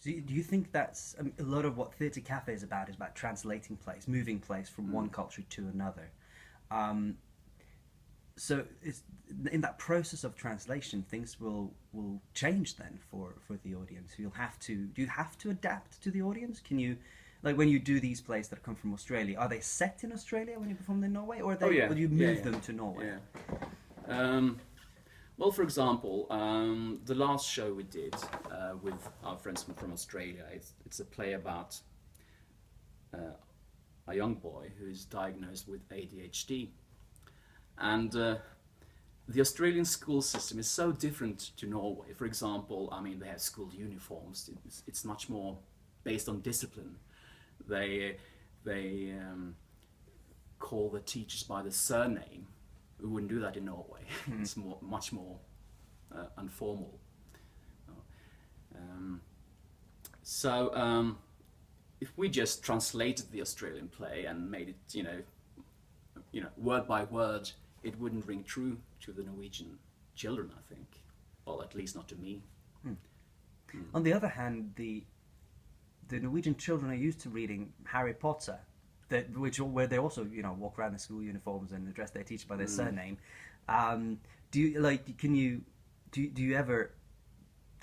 So do you think that's a lot of what Theatre Café is about translating plays, moving plays from one culture to another? So it's, in that process of translation, things will change then for the audience. Do you have to adapt to the audience? Can you, like when you do these plays that come from Australia, are they set in Australia when you perform them in Norway, or will you move them to Norway? Yeah. Well, for example, the last show we did with our friends from Australia, it's a play about a young boy who is diagnosed with ADHD. And the Australian school system is so different to Norway. For example, I mean, they have school uniforms. It's much more based on discipline. They call the teachers by the surname. We wouldn't do that in Norway. It's much more informal. So if we just translated the Australian play and made it, word by word, it wouldn't ring true to the Norwegian children, I think. Well, at least not to me. On the other hand, the Norwegian children are used to reading Harry Potter, where they also walk around in school uniforms and address their teacher by their surname. Do you ever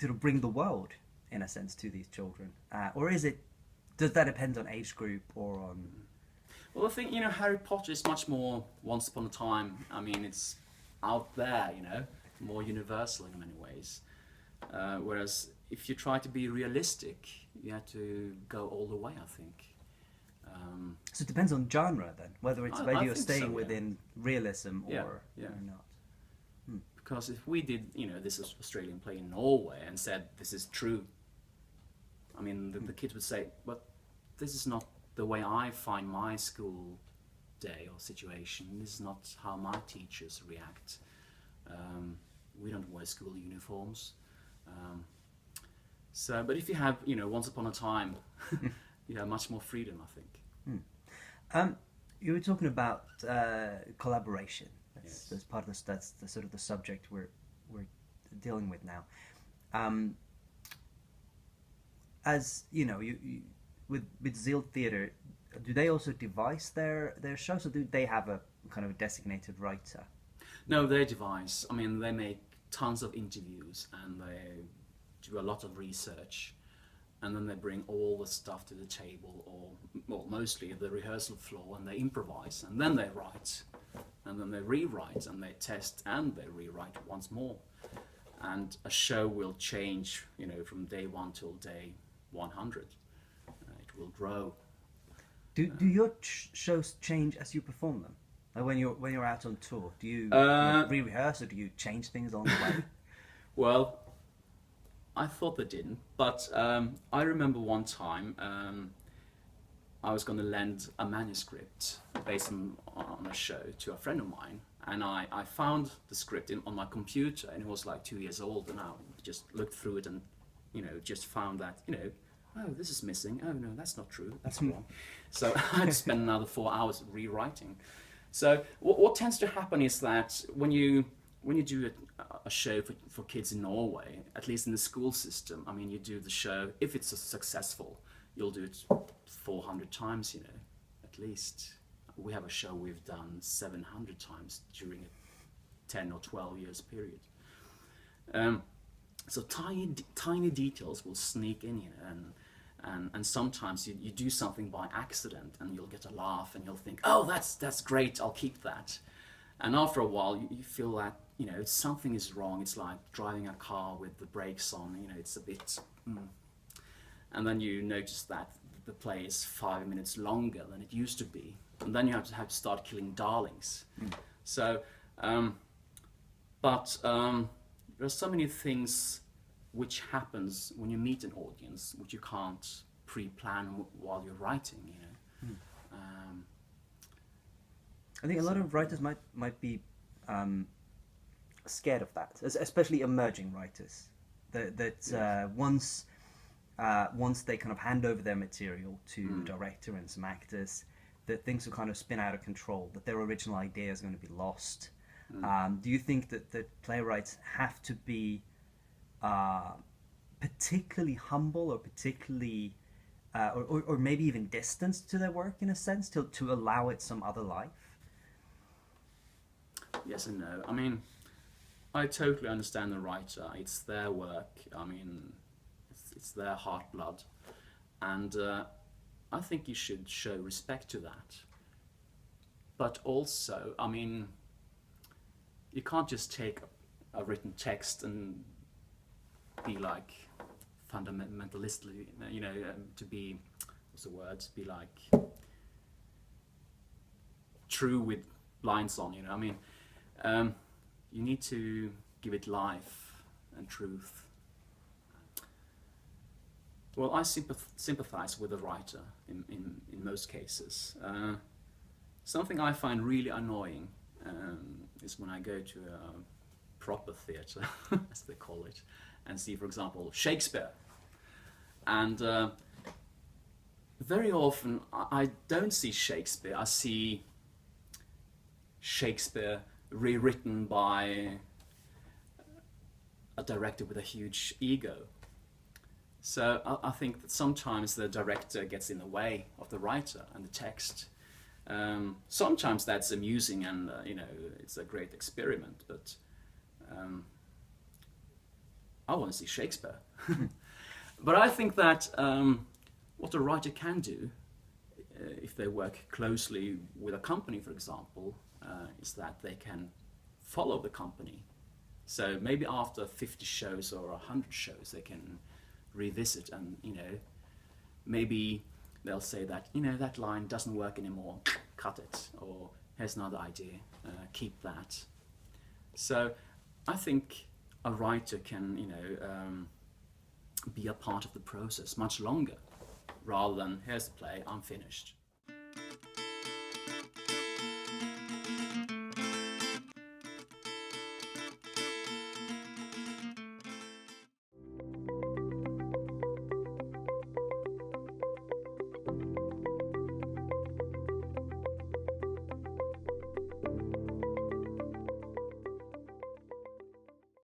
sort of bring the world in a sense to these children, or does that depend on age group or on? Well, I think Harry Potter is much more once upon a time. I mean, it's out there, more universal in many ways. Whereas if you try to be realistic, you have to go all the way, I think. So it depends on genre then, whether you're staying within realism or not. Because if we did, this Australian play in Norway and said this is true, I mean, the kids would say, but this is not the way I find my school day or situation. This is not how my teachers react. We don't wear school uniforms. But if you have, once upon a time, you have much more freedom, I think. You were talking about collaboration. Yes. That's part of that's the sort of the subject we're dealing with now. As you with Zeal Theatre, do they also devise their shows, or do they have a kind of a designated writer? No, they devise. I mean, they make tons of interviews and they do a lot of research, and then they bring all the stuff to the table, or mostly the rehearsal floor, and they improvise, and then they write, and then they rewrite, and they test, and they rewrite once more. And a show will change, from day 1 till day 100. It will grow. Do your shows change as you perform them? Like when you're out on tour, do you re-rehearse, or do you change things along the way? Well, I thought they didn't, but I remember one time I was going to lend a manuscript based on a show to a friend of mine, and I found the script on my computer, and it was like 2 years old, and I just looked through it and just found that oh, this is missing, oh no, that's not true, that's wrong. So I had to spend another 4 hours rewriting. So what tends to happen is that when you do a show for kids in Norway, at least in the school system, I mean, you do the show, if it's successful, you'll do it 400 times, at least. We have a show we've done 700 times during a 10 or 12 years period. So tiny details will sneak in, and sometimes you do something by accident and you'll get a laugh and you'll think, oh, that's great, I'll keep that. And after a while you feel that something is wrong. It's like driving a car with the brakes on, it's a bit and then you notice that the play is 5 minutes longer than it used to be, and then you have to start killing darlings. So but there are so many things which happens when you meet an audience which you can't pre-plan while you're writing. I think a lot of writers might be scared of that, especially emerging writers. Once they kind of hand over their material to the director and some actors, that things will kind of spin out of control, that their original idea is going to be lost. Do you think that playwrights have to be particularly humble or particularly, or maybe even distanced to their work in a sense, to allow it some other life? Yes and no. I mean, I totally understand the writer. It's their work. I mean, it's their heart blood, and I think you should show respect to that. But also, I mean, you can't just take a written text and be like fundamentalistly, you know, to be, what's the word? To be like true with blinds on, you know. I mean, you need to give it life and truth. Well, I sympathize with the writer in most cases. Something I find really annoying is when I go to a proper theatre, as they call it, and see, for example, Shakespeare. And very often I don't see Shakespeare, I see Shakespeare rewritten by a director with a huge ego. So I think that sometimes the director gets in the way of the writer and the text. Sometimes that's amusing and you know, it's a great experiment, but I want to see Shakespeare. But I think that what a writer can do, if they work closely with a company, for example, is that they can follow the company. So maybe after 50 shows or 100 shows, they can revisit and, you know, maybe they'll say that, you know, that line doesn't work anymore, cut it, or here's another idea, keep that. So I think a writer can, you know, be a part of the process much longer, rather than here's the play, I'm finished.